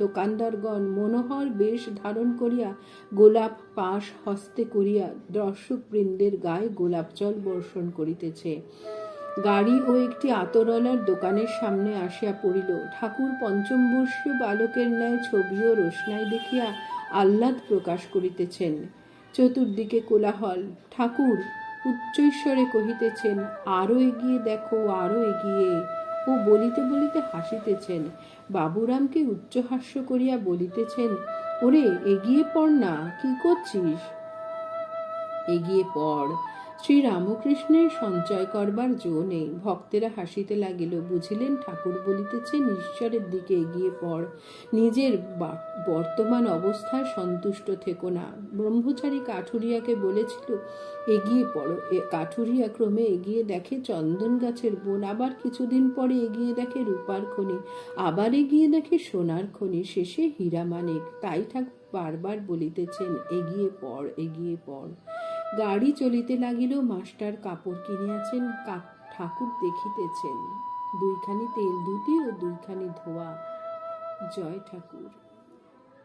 দোকানদারগণ মনোহর বেশ ধারণ করিয়া গোলাপ পাশ হস্তে করিয়া দর্শকবৃন্দের গায়ে গোলাপ জল বর্ষণ করিতেছে। গাড়ি ও একটি আতরওয়ালার দোকানের সামনে আসিয়া পড়িল। ঠাকুর পঞ্চমবর্ষীয় বালকের ন্যায় ছবি ও রোশনাই দেখিয়া আহ্লাদ প্রকাশ করিতেছেন। চতুর্দিকে কোলাহল। ঠাকুর উচ্চৈঃস্বরে কহিতেছেন, আরো এগিয়ে দেখো, আরো এগিয়ে। ও বলিতে বলিতে হাসিতেছেন। বাবুরামকে উচ্চহাস্য করিয়া বলিতেছেন, ওরে এগিয়ে পড় না, কি করছিস? এগিয়ে পড়। শ্রীরামকৃষ্ণের সঞ্চয় করবার জো নেই। ভক্তেরা হাসিতে লাগিল। বুঝিলেন ঠাকুর বলিতেছেন ঈশ্বরের দিকে এগিয়ে পড়, নিজের বর্তমান অবস্থায় সন্তুষ্ট থেকো না। ব্রহ্মচারী কাঠুরিয়াকে বলেছিল এগিয়ে পড়ো। কাঠুরিয়া ক্রমে এগিয়ে দেখে চন্দন গাছের বন, আবার কিছুদিন পরে এগিয়ে দেখে রূপার খনি, আবার এগিয়ে দেখে সোনার খনি, শেষে হীরা মানিক। তাই ঠাকুর বারবার বলিতেছেন এগিয়ে পড়, এগিয়ে পড়। গাড়ি চলিতে লাগিল। মাস্টার কাপড় কিনিয়াছেন, ঠাকুর দেখিতেছেন। দুইখানি তেল ধুতি ও দুইখানি ধোয়া। জয় ঠাকুর।